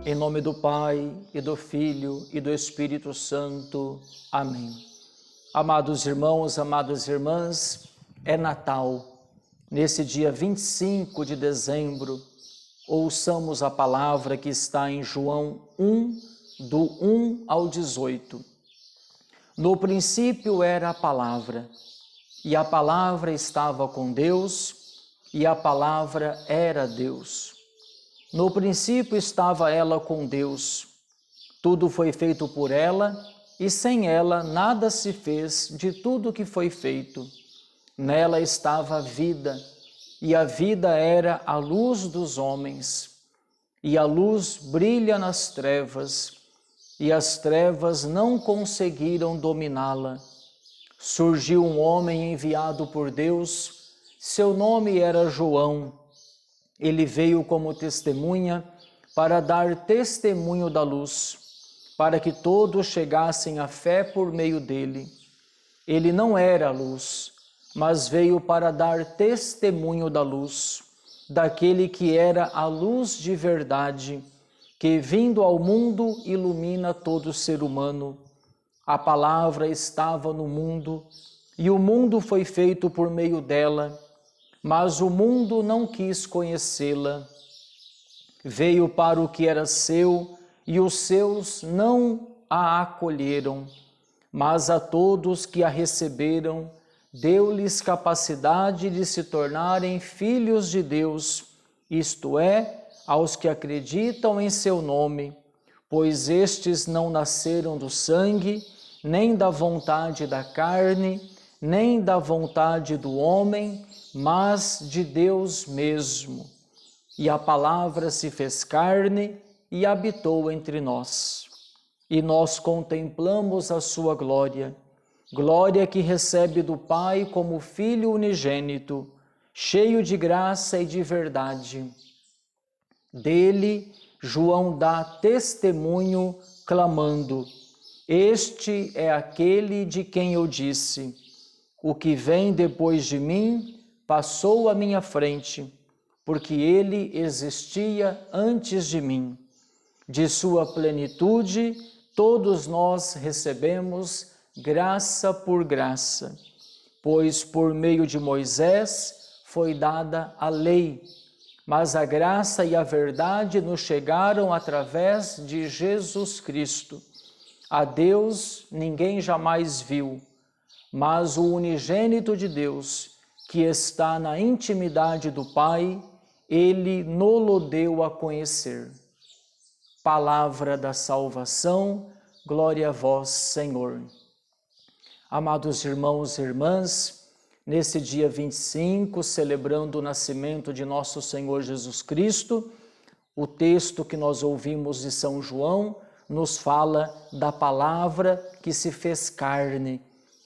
Em nome do Pai, e do Filho, e do Espírito Santo. Amém. Amados irmãos, amadas irmãs, é Natal. Nesse dia 25 de dezembro, ouçamos a palavra que está em João 1, do 1 ao 18. No princípio era a palavra, e a palavra estava com Deus, e a palavra era Deus. No princípio estava ela com Deus. Tudo foi feito por ela, e sem ela nada se fez de tudo que foi feito. Nela estava a vida, e a vida era a luz dos homens. E a luz brilha nas trevas, e as trevas não conseguiram dominá-la. Surgiu um homem enviado por Deus, seu nome era João. Ele veio como testemunha para dar testemunho da luz, para que todos chegassem à fé por meio dele. Ele não era a luz, mas veio para dar testemunho da luz, daquele que era a luz de verdade, que vindo ao mundo ilumina todo ser humano. A palavra estava no mundo, e o mundo foi feito por meio dela, mas o mundo não quis conhecê-la. Veio para o que era seu, e os seus não a acolheram. Mas a todos que a receberam, deu-lhes capacidade de se tornarem filhos de Deus, isto é, aos que acreditam em seu nome, pois estes não nasceram do sangue, nem da vontade da carne, nem da vontade do homem, mas de Deus mesmo. E a palavra se fez carne e habitou entre nós. E nós contemplamos a sua glória, glória que recebe do Pai como Filho unigênito, cheio de graça e de verdade. Dele, João dá testemunho, clamando: Este é aquele de quem eu disse: O que vem depois de mim passou à minha frente, porque ele existia antes de mim. De sua plenitude, todos nós recebemos graça por graça, pois por meio de Moisés foi dada a lei, mas a graça e a verdade nos chegaram através de Jesus Cristo. A Deus ninguém jamais viu, mas o unigênito de Deus, que está na intimidade do Pai, ele no-lo deu a conhecer. Palavra da salvação, glória a vós, Senhor. Amados irmãos e irmãs, nesse dia 25, celebrando o nascimento de nosso Senhor Jesus Cristo, o texto que nós ouvimos de São João nos fala da palavra que se fez carne.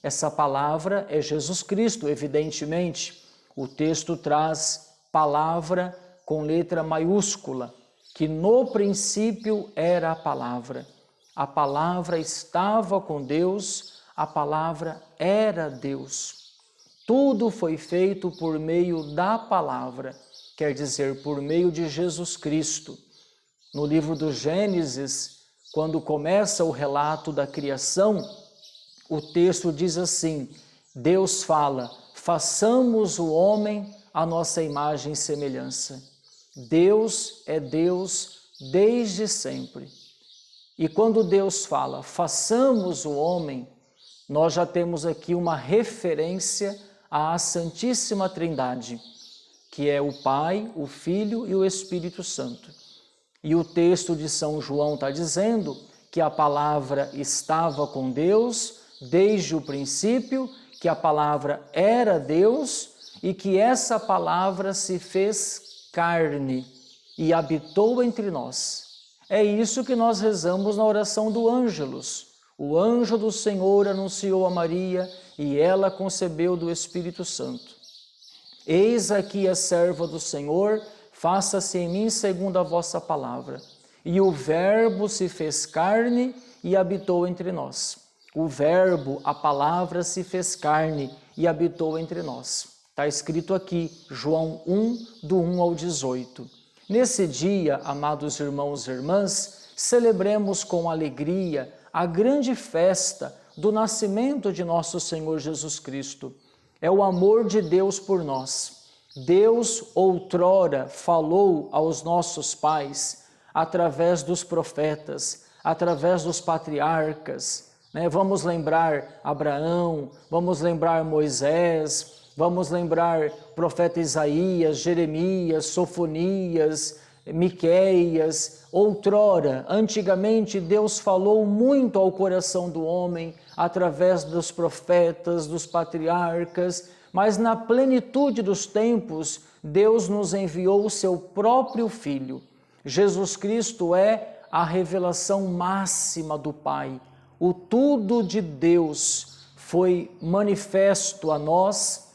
Essa palavra é Jesus Cristo, evidentemente. O texto traz palavra com letra maiúscula, que no princípio era a palavra. A palavra estava com Deus, a palavra era Deus. Tudo foi feito por meio da palavra, quer dizer, por meio de Jesus Cristo. No livro do Gênesis, quando começa o relato da criação, o texto diz assim: Deus fala, façamos o homem à nossa imagem e semelhança. Deus é Deus desde sempre. E quando Deus fala, façamos o homem, nós já temos aqui uma referência à Santíssima Trindade, que é o Pai, o Filho e o Espírito Santo. E o texto de São João está dizendo que a palavra estava com Deus desde o princípio, que a palavra era Deus e que essa palavra se fez carne e habitou entre nós. É isso que nós rezamos na oração do Ângelus. O anjo do Senhor anunciou a Maria e ela concebeu do Espírito Santo. Eis aqui a serva do Senhor, faça-se em mim segundo a vossa palavra. E o Verbo se fez carne e habitou entre nós. O Verbo, a palavra, se fez carne e habitou entre nós. Está escrito aqui, João 1, do 1 ao 18. Nesse dia, amados irmãos e irmãs, celebremos com alegria a grande festa do nascimento de nosso Senhor Jesus Cristo. É o amor de Deus por nós. Deus outrora falou aos nossos pais através dos profetas, através dos patriarcas, né? Vamos lembrar Abraão, vamos lembrar Moisés, vamos lembrar profeta Isaías, Jeremias, Sofonias, Miqueias. Outrora, antigamente, Deus falou muito ao coração do homem através dos profetas, dos patriarcas, mas na plenitude dos tempos, Deus nos enviou o seu próprio Filho. Jesus Cristo é a revelação máxima do Pai. O tudo de Deus foi manifesto a nós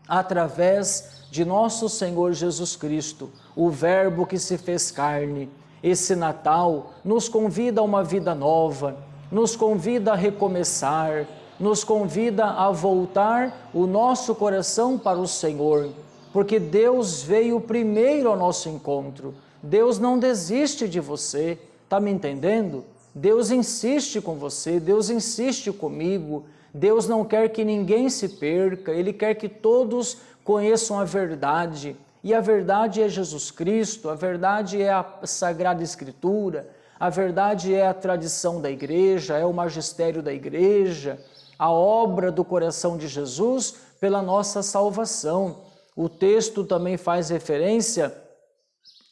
através de nosso Senhor Jesus Cristo, o Verbo que se fez carne. Esse Natal nos convida a uma vida nova, nos convida a recomeçar, nos convida a voltar o nosso coração para o Senhor, porque Deus veio primeiro ao nosso encontro. Deus não desiste de você, está me entendendo? Deus insiste com você, Deus insiste comigo. Deus não quer que ninguém se perca, Ele quer que todos conheçam a verdade. E a verdade é Jesus Cristo, a verdade é a Sagrada Escritura, a verdade é a tradição da igreja, é o magistério da igreja, a obra do coração de Jesus pela nossa salvação. O texto também faz referência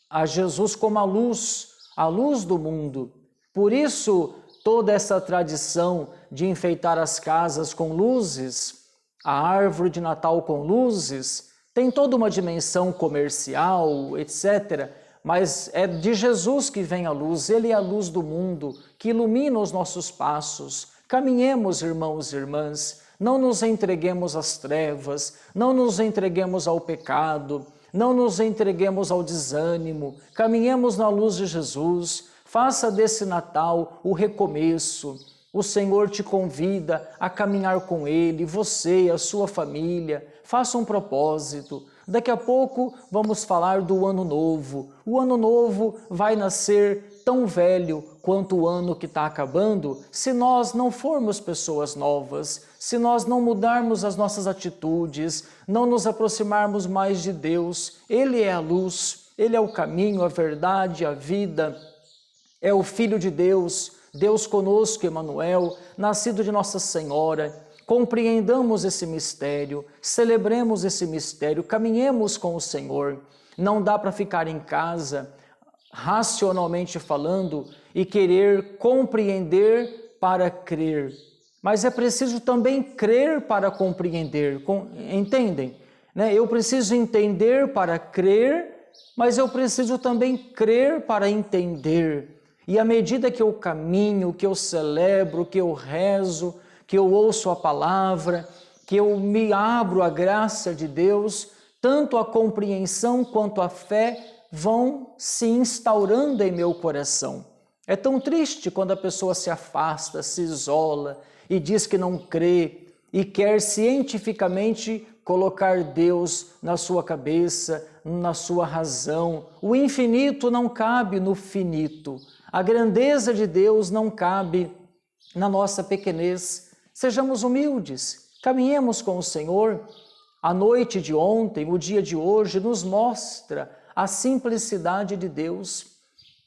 a Jesus como a luz do mundo. Por isso, toda essa tradição de enfeitar as casas com luzes, a árvore de Natal com luzes, tem toda uma dimensão comercial, etc., mas é de Jesus que vem a luz, Ele é a luz do mundo, que ilumina os nossos passos. Caminhemos, irmãos e irmãs, não nos entreguemos às trevas, não nos entreguemos ao pecado, não nos entreguemos ao desânimo, caminhemos na luz de Jesus, faça desse Natal o recomeço. O Senhor te convida a caminhar com Ele, você e a sua família, faça um propósito. Daqui a pouco vamos falar do Ano Novo. O Ano Novo vai nascer tão velho quanto o ano que está acabando se nós não formos pessoas novas, se nós não mudarmos as nossas atitudes, não nos aproximarmos mais de Deus. Ele é a luz, Ele é o caminho, a verdade, a vida, é o Filho de Deus, Deus conosco, Emanuel, nascido de Nossa Senhora. Compreendamos esse mistério, celebremos esse mistério, caminhemos com o Senhor. Não dá para ficar em casa, racionalmente falando, e querer compreender para crer. Mas é preciso também crer para compreender, entendem? Eu preciso entender para crer, mas eu preciso também crer para entender. E à medida que eu caminho, que eu celebro, que eu rezo, que eu ouço a palavra, que eu me abro à graça de Deus, tanto a compreensão quanto a fé vão se instaurando em meu coração. É tão triste quando a pessoa se afasta, se isola e diz que não crê e quer cientificamente colocar Deus na sua cabeça, na sua razão. O infinito não cabe no finito. A grandeza de Deus não cabe na nossa pequenez. Sejamos humildes, caminhemos com o Senhor. A noite de ontem, o dia de hoje, nos mostra a simplicidade de Deus,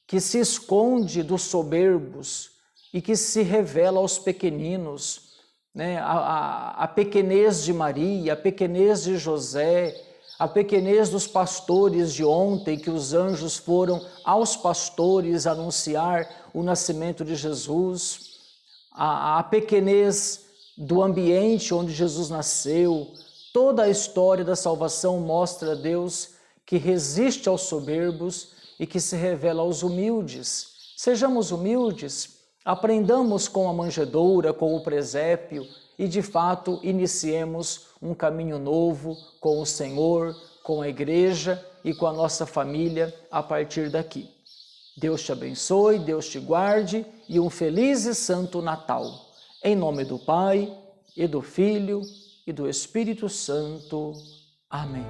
que se esconde dos soberbos e que se revela aos pequeninos. A pequenez de Maria, a pequenez de José, a pequenez dos pastores de ontem, que os anjos foram aos pastores anunciar o nascimento de Jesus, a pequenez do ambiente onde Jesus nasceu. Toda a história da salvação mostra a Deus que resiste aos soberbos e que se revela aos humildes. Sejamos humildes, aprendamos com a manjedoura, com o presépio e, de fato, iniciemos um caminho novo com o Senhor, com a igreja e com a nossa família a partir daqui. Deus te abençoe, Deus te guarde e um feliz e santo Natal. Em nome do Pai, e do Filho, e do Espírito Santo. Amém.